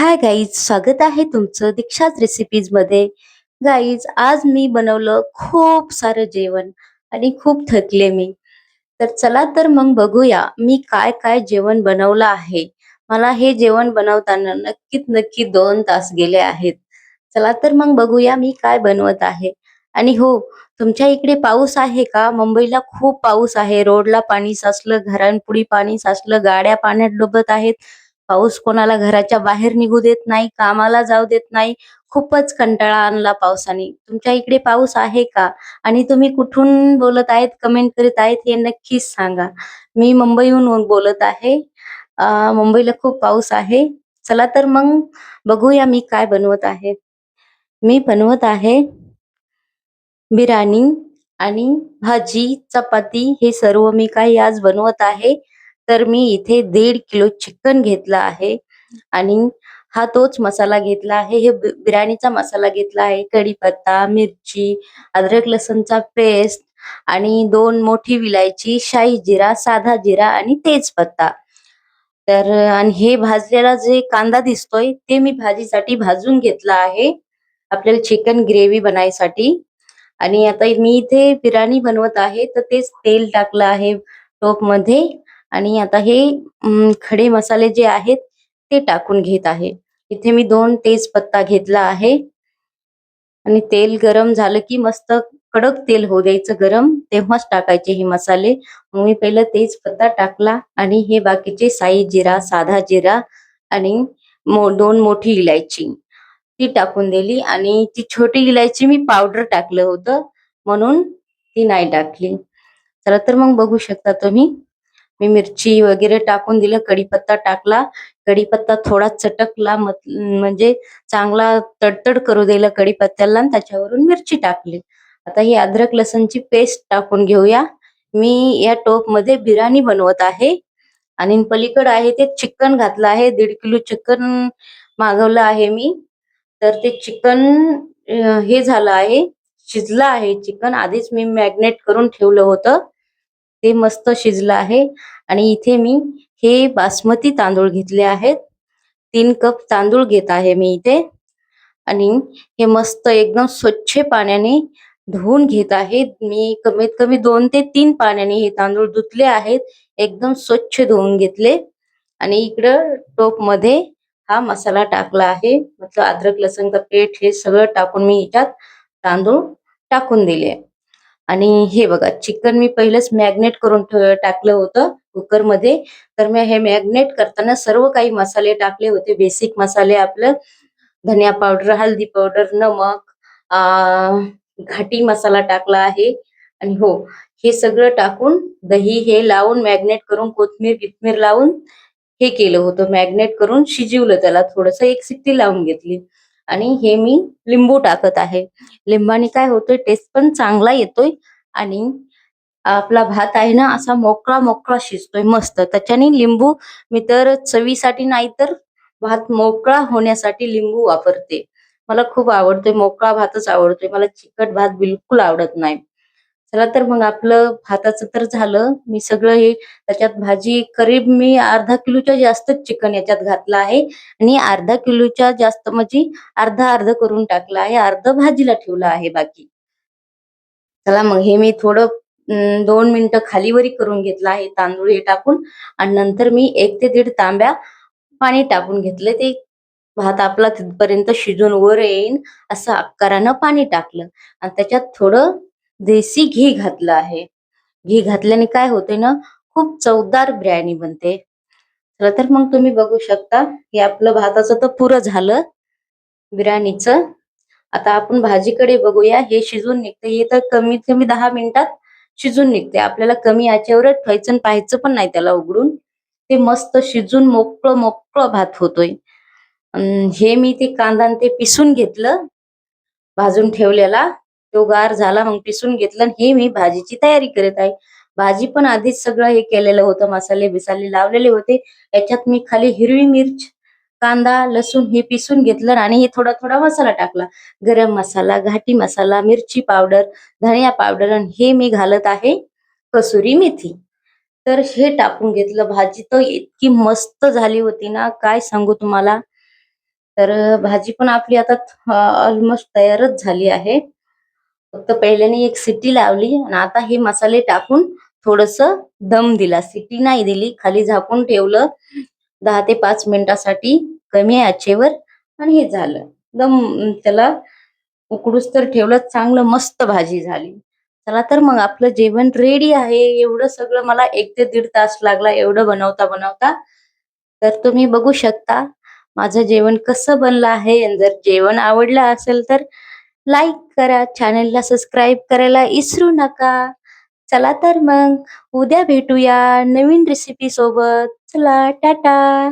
Hi guys, स्वागत आहे तुमचं दीक्षाच रेसिपीज मध्ये. गाईज, आज मी बनवलं खूप सारं जेवण आणि खूप थकले मी. तर चला तर मग बघूया मी काय काय जेवण बनवलं आहे. मला हे जेवण बनवताना नक्कीच नक्की 2 तास गेले आहेत. चला तर मग बघूया मी काय बनवत आहे. आणि हो, तुमच्या इकडे पाऊस आहे का? मुंबईला खूप पाऊस आहे. रोडला पाणी साचलं, घरांपुढे पाणी साचलं, गाड्या पाण्यात डुबत आहेत. पाऊस कोणाला घराच्या बाहेर निघू देत नाही, कामाला जाऊ देत नाही. खूपच कंटाळा आणला पावसाने. तुमच्या इकडे पाऊस आहे का? आणि तुम्ही कुठून बोलत आहेत, कमेंट करीत आहेत हे नक्कीच सांगा. मी मुंबईहून बोलत आहे. मुंबईला खूप पाऊस आहे. चला तर मग बघूया मी काय बनवत आहे. मी बनवत आहे बिर्याणी आणि भाजी, चपाती हे सर्व मी काही आज बनवत आहे. तर मी इथे 1.5 किलो चिकन घेतला आहे आणि हा तोच मसाला घेतला आहे. हे बिर्याणीचा मसाला घेतला आहे. कढीपत्ता, मिरची, अद्रक लसूणचा पेस्ट आणि 2 मोठी विलायची, शाही जिरा, साधा जिरा आणि तेजपत्ता. तर आणि हे भाजलेला जे कांदा दिसतोय ते मी भाजीसाठी भाजून घेतला आहे. आपल्याला चिकन ग्रेव्ही बनायसाठी. आणि आता मी इथे बिर्याणी बनवत आहे तर तेच तेल टाकलं आहे टोप मध्ये. आणि आता हे खडे मसाले जे आहेत ते टाकून घेत आहे. इथे मी 2 तेजपत्ता घेतला आहे आणि तेल गरम झालं की मस्त कडक तेल होऊ द्यायचं गरम, तेव्हाच टाकायचे हे मसाले. मग मी पहिलं तेजपत्ता टाकला आणि हे बाकीचे साई जिरा, साधा जिरा आणि 2 मोठी इलायची ती टाकून दिली. आणि ती छोटी इलायची मी पावडर टाकलं होतं म्हणून ती नाही टाकली. चला तर मग बघू शकता तुम्ही. मी मिरची वगैरे टाकून दिलं, कढीपत्ता टाकला. कढीपत्ता थोडा चटकला म्हणजे चांगला तडतड करू दिलं कढीपत्त्याला आणि त्याच्यावरून मिरची टाकली. आता ही अद्रक लसूणची पेस्ट टाकून घेऊया. मी या टोप मध्ये बिर्याणी बनवत आहे आणि पलीकडे आहे ते चिकन घातलं आहे. 1.5 किलो चिकन मागवलं आहे मी. तर ते चिकन हे झालं आहे, शिजलं आहे चिकन. आधीच मी मॅग्नेट करून ठेवलं होतं. ते मस्त शिजलं आहे. आणि इथे मी हे बासमती तांदूळ घेतले आहेत. 3 कप तांदूळ घेत आहे मी इथे. आणि हे मस्त एकदम स्वच्छ पाण्याने धुवून घेत आहे. मी कमीत कमी 2 ते 3 पाण्याने हे तांदूळ धुतले आहेत. एकदम स्वच्छ धुवून घेतले. आणि इकडं टोप मध्ये हा मसाला टाकला आहे. मतलब अद्रक लसूणचा पेस्ट हे सगळं टाकून मी ह्याच्यात तांदूळ टाकून दिले. आणि हे बघा, चिकन मी पहिलेच मॅग्नेट करून टाकलं होतं कुकर मध्ये. तर मी हे मॅग्नेट करताना सर्व काही मसाले टाकले होते, बेसिक मसाले आपलं धनिया पावडर, हल्दी पावडर, नमक, घाटी मसाला टाकला आहे. आणि हो, हे सगळं टाकून दही हे लावून मॅग्नेट करून कोथमीर बिथमीर लावून हे केलं होतं. मॅग्नेट करून शिजवलं, त्याला थोडस 1 शिट्टी लावून घेतली. आणि हे मी लिंबू टाकत आहे. लिंबाने काय होतंय, टेस्ट पण चांगला येतोय. आणि आपला भात आहे ना असा मोकळा मोकळा शिजतोय मस्त त्याच्याने. लिंबू मी तर चवीसाठी नाही तर भात मोकळा होण्यासाठी लिंबू वापरते. मला खूप आवडतोय, मोकळा भातच आवडतोय मला, चिकट भात बिलकुल आवडत नाही. चला तर मग आपलं भाताचं तर झालं. मी सगळं हे त्याच्यात भाजी करीब मी अर्धा किलोच्या जास्तच चिकन याच्यात घातलं आहे. आणि अर्धा किलोच्या जास्त म्हणजे अर्धा अर्ध करून टाकलं आहे, अर्ध भाजीला ठेवलं आहे बाकी. चला मग हे मी थोडं 2 मिनिटं खालीवरी करून घेतलं आहे तांदूळ हे टाकून. आणि नंतर मी 1 ते 1.5 तांब्या पाणी टाकून घेतले. ते भात आपला तिथपर्यंत शिजून वर येईन असं आकारानं पाणी टाकलं. आणि त्याच्यात थोडं देसी घी घातलं आहे. घी घातल्याने काय होते ना, खूप चवदार बिर्याणी बनते. चला तर मग तुम्ही बघू शकता हे आपलं भाताचं तर पुरं झालं बिर्याणीचं. आता आपण भाजीकडे बघूया. हे शिजून निघते, हे तर कमीत कमी 10 मिनिटात शिजून निघते. आपल्याला कमी आचेवरच ठेवायचं, पाहायचं पण नाही त्याला उघडून. ते मस्त शिजून मोकळं मोकळं भात होतोय. हे मी ते कांदा ते पिसून घेतलं, भाजून ठेवलेला तो गार झाला, मग पिसून घेतलं. हे मी भाजीची तयारी करत आहे. भाजी पण आधीच सगळं हे केलेलं होतं, मसाले बिसाले लावलेले होते. याच्यात मी खाली हिरवी मिर्च, कांदा, लसूण हे पिसून घेतलं आणि हे थोडा थोडा मसाला टाकला. गरम मसाला, घाटी मसाला, मिरची पावडर, धनिया पावडर आणि हे मी घालत आहे कसुरी मेथी. तर हे टाकून घेतलं. भाजी तर इतकी मस्त झाली होती ना, काय सांगू तुम्हाला. तर भाजी पण आपली आता ऑलमोस्ट तयारच झाली आहे. फक्त पहिल्याने एक शिट्टी लावली आणि आता हे मसाले टाकून थोडंसं दम दिला. शिट्टी नाही दिली, खाली झाकून ठेवलं 10 ते 5 मिनिटासाठी कमी आचेवर आणि हे झालं. त्याला उकडूस तर ठेवलं, चांगलं मस्त भाजी झाली. चला तर मग आपलं जेवण रेडी आहे. एवढं सगळं मला 1 ते दीड तास लागला एवढं बनवता. तर तुम्ही बघू शकता माझं जेवण कसं बनलं आहे. आणि जर जेवण आवडलं असेल तर लाईक करा, चॅनेलला सबस्क्राईब करायला विसरू नका. चला तर मग उद्या भेटूया नवीन रेसिपी सोबत. चला टाटा.